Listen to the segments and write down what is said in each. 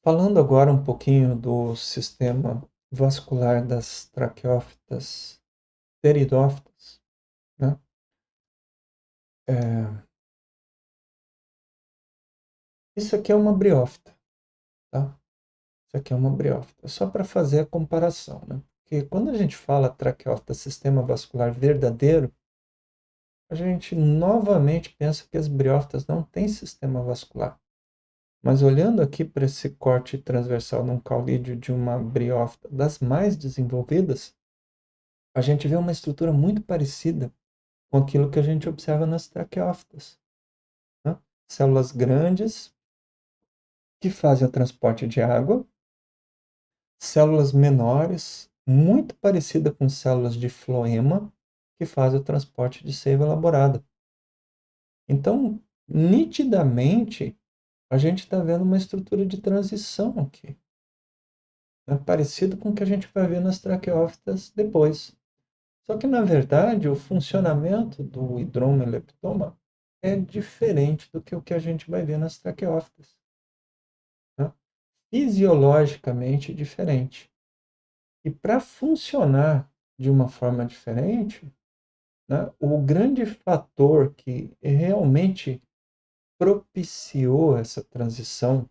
Falando agora um pouquinho do sistema vascular das traqueófitas pteridófitas, né? É, isso aqui é uma briófita, tá? Isso aqui é uma briófita. Só para fazer a comparação, né? Porque quando a gente fala traqueófita sistema vascular verdadeiro, a gente novamente pensa que as briófitas não têm sistema vascular. Mas olhando aqui para esse corte transversal num caulídeo de uma briófita das mais desenvolvidas, a gente vê uma estrutura muito parecida com aquilo que a gente observa nas traqueófitas, né? Células grandes que fazem o transporte de água, células menores, muito parecida com células de floema, que fazem o transporte de seiva elaborada. Então, nitidamente, a gente está vendo uma estrutura de transição aqui, né? Parecido com o que a gente vai ver nas traqueófitas depois. Só que, na verdade, o funcionamento do hidroma e leptoma é diferente do que o que a gente vai ver nas traqueófitas, né? Fisiologicamente diferente. E para funcionar de uma forma diferente, né, o grande fator que realmente propiciou essa transição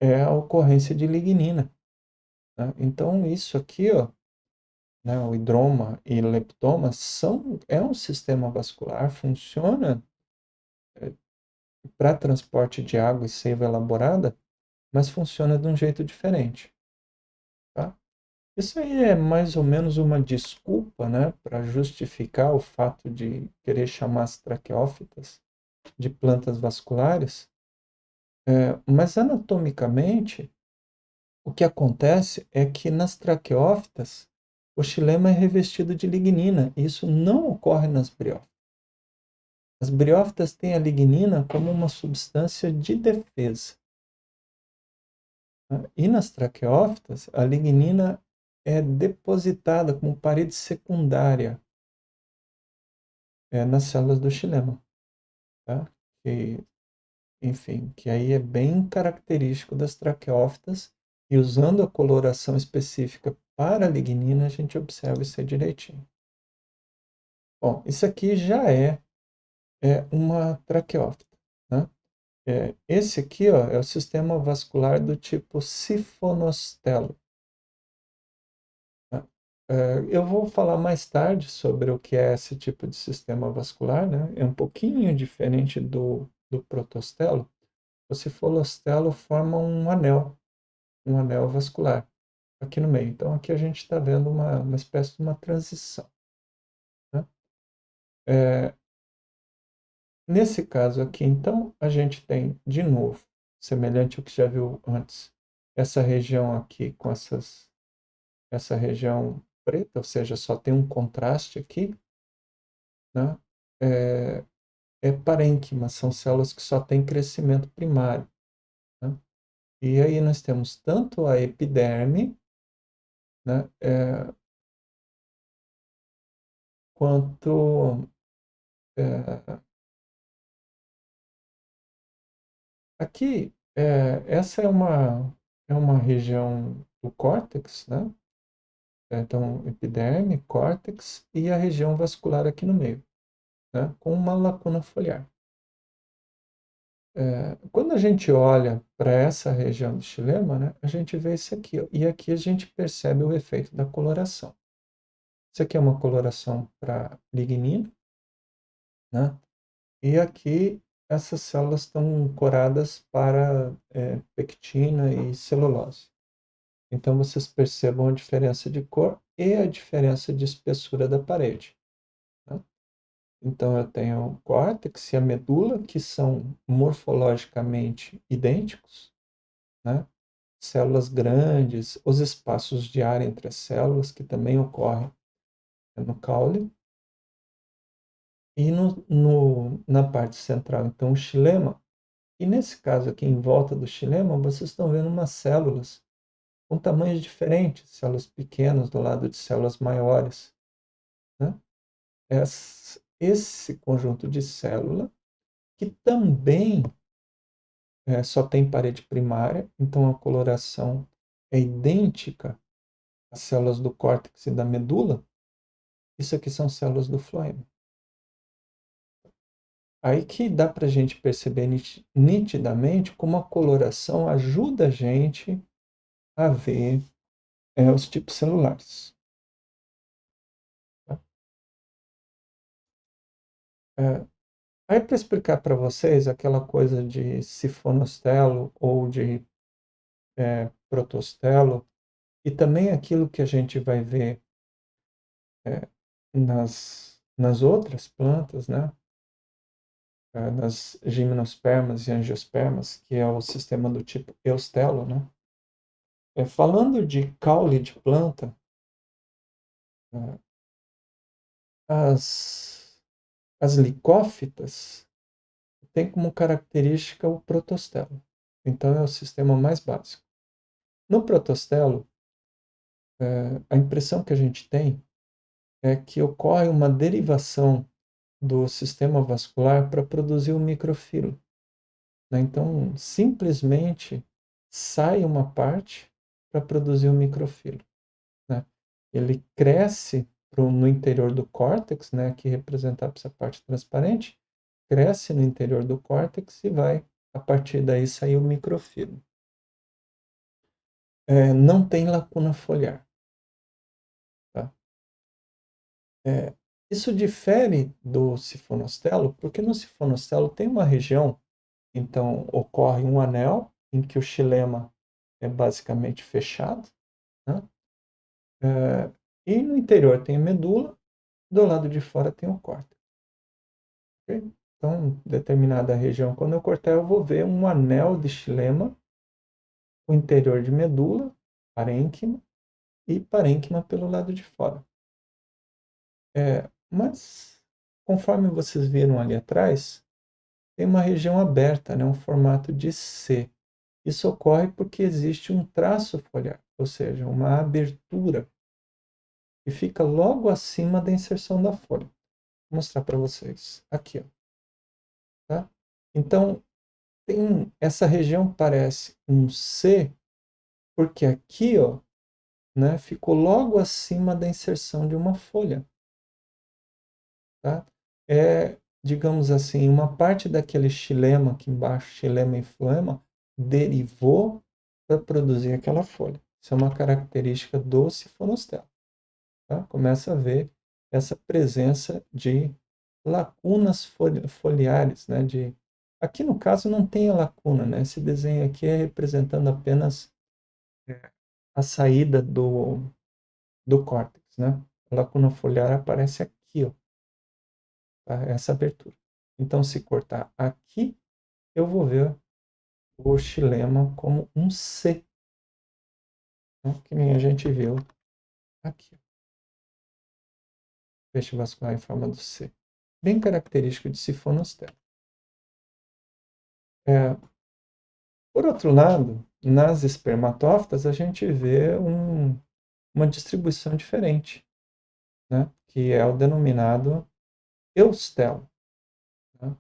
é a ocorrência de lignina, né? Então, isso aqui, ó, né, o hidroma e leptoma é um sistema vascular, funciona para transporte de água e seiva elaborada, mas funciona de um jeito diferente, tá? Isso aí é mais ou menos uma desculpa, né, para justificar o fato de querer chamar as traqueófitas de plantas vasculares, mas anatomicamente o que acontece é que nas traqueófitas o xilema é revestido de lignina, e isso não ocorre nas briófitas. As briófitas têm a lignina como uma substância de defesa, né? E nas traqueófitas, a lignina é depositada como parede secundária nas células do xilema, tá? Que, enfim, que aí é bem característico das traqueófitas, e usando a coloração específica para a lignina, a gente observa isso aí direitinho. Bom, isso aqui já é uma traqueófita, né? Esse aqui, ó, é o sistema vascular do tipo sifonostelo, né? Eu vou falar mais tarde sobre o que é esse tipo de sistema vascular, né? É um pouquinho diferente do protostelo. O sifonostelo forma um anel vascular aqui no meio. Então, aqui a gente está vendo uma espécie de uma transição, né? É, Nesse caso aqui, então, a gente tem, de novo, semelhante ao que já viu antes, essa região aqui com essa região preta, ou seja, só tem um contraste aqui, né? É, é parênquima, são células que só têm crescimento primário, né? E aí nós temos tanto a epiderme, né? Quanto é, aqui, essa é uma região do córtex, né? Então, epiderme, córtex e a região vascular aqui no meio, né? Com uma lacuna foliar. Quando a gente olha para essa região do xilema, né, a gente vê isso aqui, ó, e aqui a gente percebe o efeito da coloração. Isso aqui é uma coloração para lignina, né? E aqui essas células estão coradas para pectina e celulose. Então vocês percebam a diferença de cor e a diferença de espessura da parede, né? Então eu tenho o córtex e a medula, que são morfologicamente idênticos, né? Células grandes, os espaços de ar entre as células, que também ocorrem no caule, e na parte central, então, o xilema. E nesse caso aqui, em volta do xilema, vocês estão vendo umas células com tamanhos diferentes, células pequenas do lado de células maiores, né? Esse conjunto de célula, que também só tem parede primária, então a coloração é idêntica às células do córtex e da medula. Isso aqui são células do floema. Aí que dá para a gente perceber nitidamente como a coloração ajuda a gente a ver os tipos celulares. Tá? É, aí para explicar para vocês aquela coisa de sifonostelo ou de protostelo, e também aquilo que a gente vai ver nas outras plantas, né? Nas gimnospermas e angiospermas, que é o sistema do tipo eustelo, né? Falando de caule de planta, é, as licófitas têm como característica o protostelo. Então é o sistema mais básico. No protostelo, a impressão que a gente tem é que ocorre uma derivação do sistema vascular para produzir o microfilo. Né? Então, simplesmente sai uma parte para produzir o microfilo. Né? Ele cresce no interior do córtex, né, que representa essa parte transparente, cresce no interior do córtex e vai, a partir daí, sair o microfilo. Não tem lacuna foliar. Tá? Isso difere do sifonostelo, porque no sifonostelo tem uma região, então ocorre um anel em que o xilema é basicamente fechado, né? E no interior tem a medula, do lado de fora tem o córtex. Okay? Então, determinada região, quando eu cortar, eu vou ver um anel de xilema, o interior de medula, parênquima, e parênquima pelo lado de fora. Mas, conforme vocês viram ali atrás, tem uma região aberta, né, um formato de C. Isso ocorre porque existe um traço foliar, ou seja, uma abertura, que fica logo acima da inserção da folha. Vou mostrar para vocês. Aqui, ó. Tá? Então, essa região parece um C, porque aqui, ó, né, ficou logo acima da inserção de uma folha. Tá? Digamos assim, uma parte daquele xilema aqui embaixo, xilema e floema, derivou para produzir aquela folha. Isso é uma característica do sifonostelo. Tá? Começa a ver essa presença de lacunas foliares, né? Aqui no caso não tem a lacuna, né? Esse desenho aqui é representando apenas a saída do córtex, né? A lacuna foliar aparece aqui, ó, tá? Essa abertura. Então, se cortar aqui, eu vou ver o xilema como um C, né? Que nem a gente viu aqui. Feixe vascular em forma do C. Bem característico de sifonostelo. Por outro lado, nas espermatófitas, a gente vê uma distribuição diferente, né? Que é o denominado eustelo, né?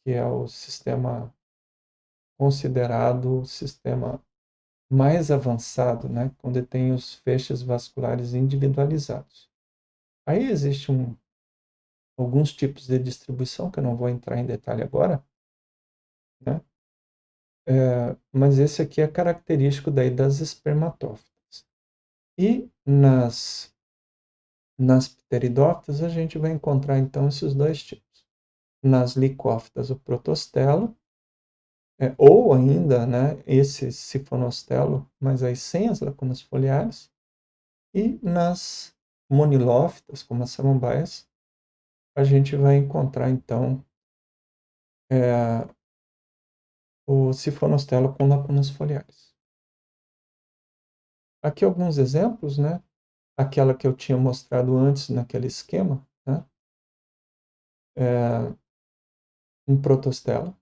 Que é o sistema considerado o sistema mais avançado, né? Quando tem os feixes vasculares individualizados. Aí existem alguns tipos de distribuição, que eu não vou entrar em detalhe agora, né? Mas esse aqui é característico daí das espermatófitas. E nas pteridófitas, a gente vai encontrar, então, esses dois tipos. Nas licófitas, o protostelo, ou ainda, né, esse sifonostelo, mas aí sem as lacunas foliares. E nas monilófitas, como as samambaias, a gente vai encontrar, então, o sifonostelo com lacunas foliares. Aqui alguns exemplos, né? Aquela que eu tinha mostrado antes naquele esquema, né? Um protostelo.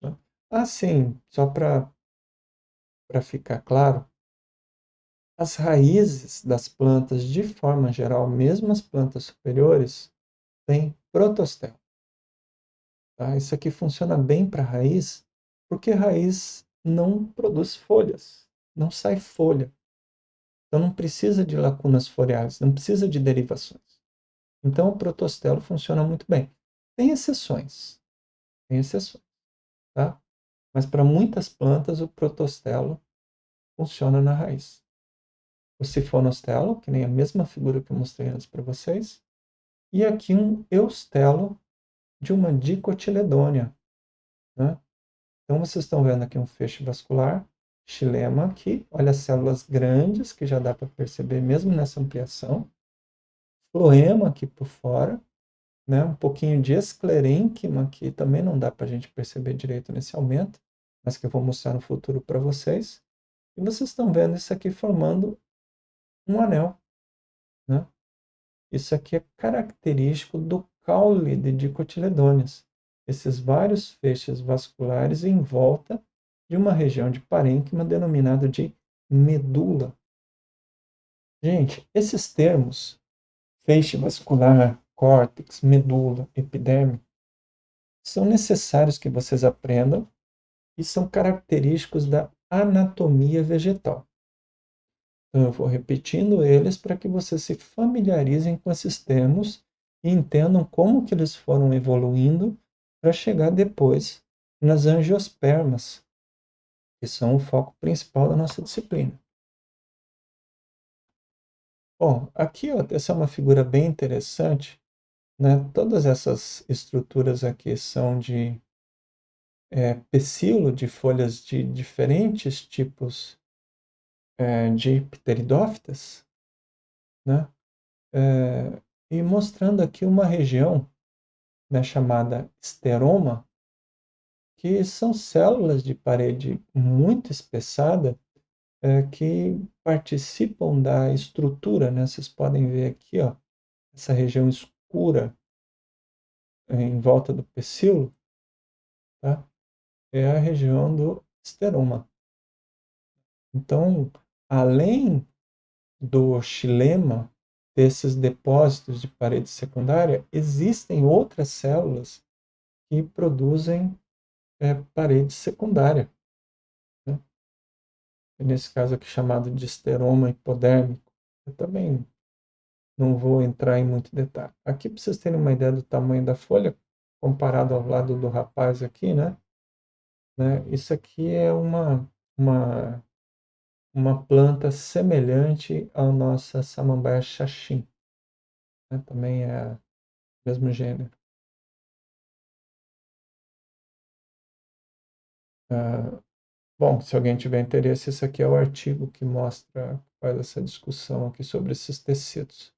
Né? Sim, só para ficar claro, as raízes das plantas, de forma geral, mesmo as plantas superiores, têm protostelo. Tá? Isso aqui funciona bem para a raiz, Porque raiz não produz folhas, não sai folha. Então não precisa de lacunas foliares, não precisa de derivações. Então o protostelo funciona muito bem. Tem exceções, tá? Mas para muitas plantas o protostelo funciona na raiz. O sifonostelo, que nem a mesma figura que eu mostrei antes para vocês, e aqui um eustelo de uma dicotiledônia, né? Então vocês estão vendo aqui um feixe vascular, xilema aqui, olha as células grandes que já dá para perceber mesmo nessa ampliação, floema aqui por fora, né? Um pouquinho de esclerênquima que também não dá para a gente perceber direito nesse aumento, mas que eu vou mostrar no futuro para vocês. E vocês estão vendo isso aqui formando um anel, né? Isso aqui é característico do caule de dicotiledôneas. Esses vários feixes vasculares em volta de uma região de parênquima denominada de medula. Gente, esses termos, feixe vascular, córtex, medula, epiderme, são necessários que vocês aprendam e são característicos da anatomia vegetal. Então, eu vou repetindo eles para que vocês se familiarizem com esses termos e entendam como que eles foram evoluindo para chegar depois nas angiospermas, que são o foco principal da nossa disciplina. Bom, aqui ó, essa é uma figura bem interessante, né? Todas essas estruturas aqui são de pecíolo, de folhas de diferentes tipos de pteridófitas, né? E mostrando aqui uma região, né, chamada esteroma, que são células de parede muito espessada que participam da estrutura, né? Vocês podem ver aqui, ó, essa região escura em volta do pecíolo, tá? É a região do esteroma. Então, além do xilema, desses depósitos de parede secundária, existem outras células que produzem parede secundária, né? Nesse caso aqui chamado de esteroma hipodérmico. Eu também não vou entrar em muito detalhe. Aqui para vocês terem uma ideia do tamanho da folha, comparado ao lado do rapaz aqui, né? Isso aqui é uma planta semelhante à nossa samambaia xaxim, né? Também é o mesmo gênero. Bom, se alguém tiver interesse, esse aqui é o artigo que mostra, faz essa discussão aqui sobre esses tecidos.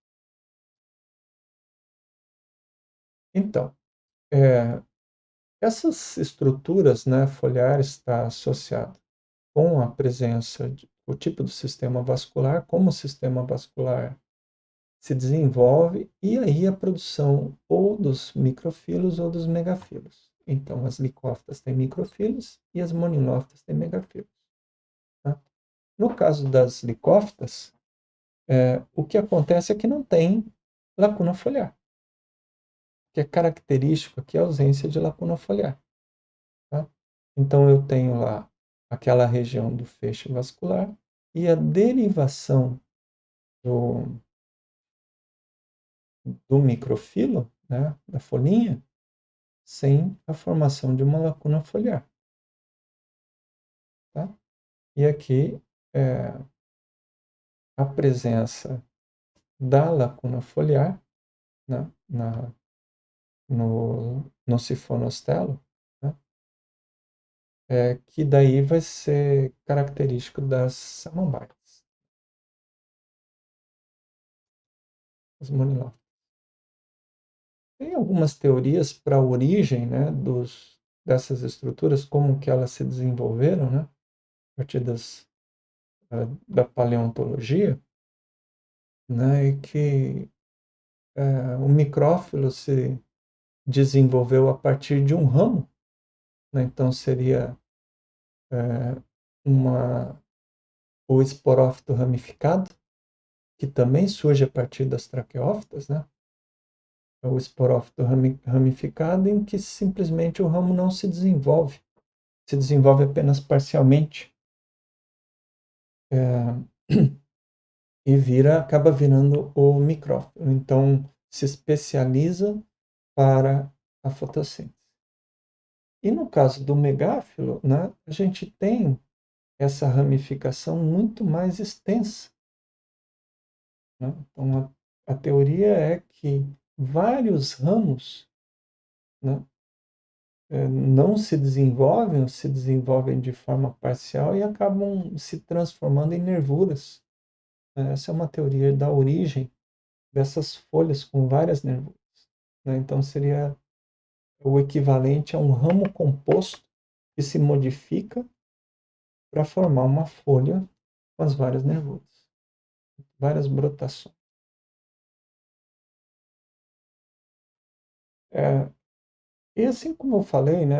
Então, essas estruturas, né, foliares está associado com a presença do tipo do sistema vascular, como o sistema vascular se desenvolve e aí a produção ou dos microfilos ou dos megafilos. Então, as licófitas têm microfilos e as monilófitas têm megafilos. Tá? No caso das licófitas, o que acontece é que não tem lacuna foliar. O que é característico aqui é a ausência de lacuna foliar. Tá? Então, eu tenho lá aquela região do feixe vascular e a derivação do microfilo, né, da folhinha, sem a formação de uma lacuna foliar. Tá? E aqui, a presença da lacuna foliar, né, no sifonostelo, né, que daí vai ser característico das samambaias, as monilófitas. Tem algumas teorias para a origem, né, dessas estruturas, como que elas se desenvolveram, né, a partir da paleontologia, né, e que o micrófilo se desenvolveu a partir de um ramo, né, então seria uma, o esporófito ramificado, que também surge a partir das traqueófitas, né, o esporófito ramificado em que simplesmente o ramo não se desenvolve. se desenvolve apenas parcialmente e acaba virando o micrófilo. Então, se especializa para a fotossíntese. E no caso do megáfilo, né, a gente tem essa ramificação muito mais extensa. Né? Então, a teoria é que vários ramos, né, não se desenvolvem ou se desenvolvem de forma parcial e acabam se transformando em nervuras. Essa é uma teoria da origem dessas folhas com várias nervuras. Né? Então, seria o equivalente a um ramo composto que se modifica para formar uma folha com as várias nervuras, várias brotações. É, e assim como eu falei, né,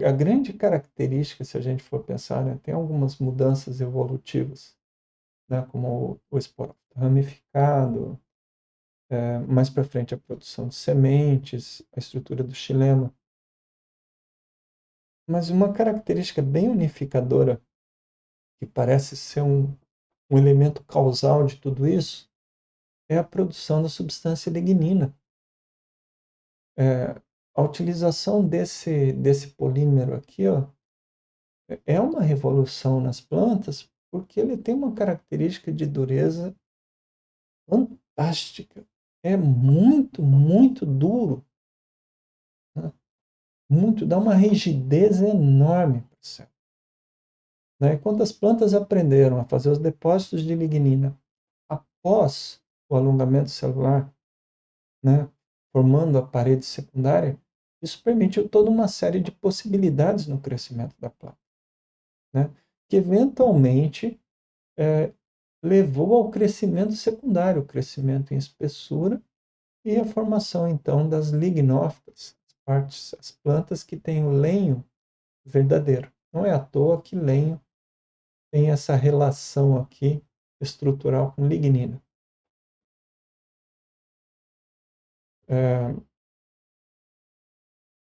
a grande característica, se a gente for pensar, né, tem algumas mudanças evolutivas, né, como o esporófito ramificado, mais para frente a produção de sementes, a estrutura do xilema. Mas uma característica bem unificadora, que parece ser um elemento causal de tudo isso, é a produção da substância lignina. A utilização desse polímero aqui, ó, é uma revolução nas plantas, porque ele tem uma característica de dureza fantástica. É muito, muito duro. Né? Muito, dá uma rigidez enorme para o céu. Né? Quando as plantas aprenderam a fazer os depósitos de lignina após o alongamento celular, né, formando a parede secundária, isso permitiu toda uma série de possibilidades no crescimento da planta, né, que eventualmente levou ao crescimento secundário, o crescimento em espessura e a formação então das lignófitas, as plantas que têm o lenho verdadeiro. Não é à toa que lenho tem essa relação aqui estrutural com lignina. É,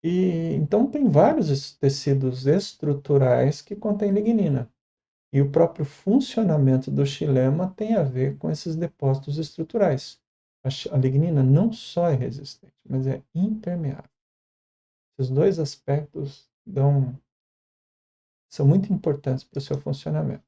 e então tem vários tecidos estruturais que contêm lignina. E o próprio funcionamento do xilema tem a ver com esses depósitos estruturais. A lignina não só é resistente, mas é impermeável. Esses dois aspectos são muito importantes para o seu funcionamento.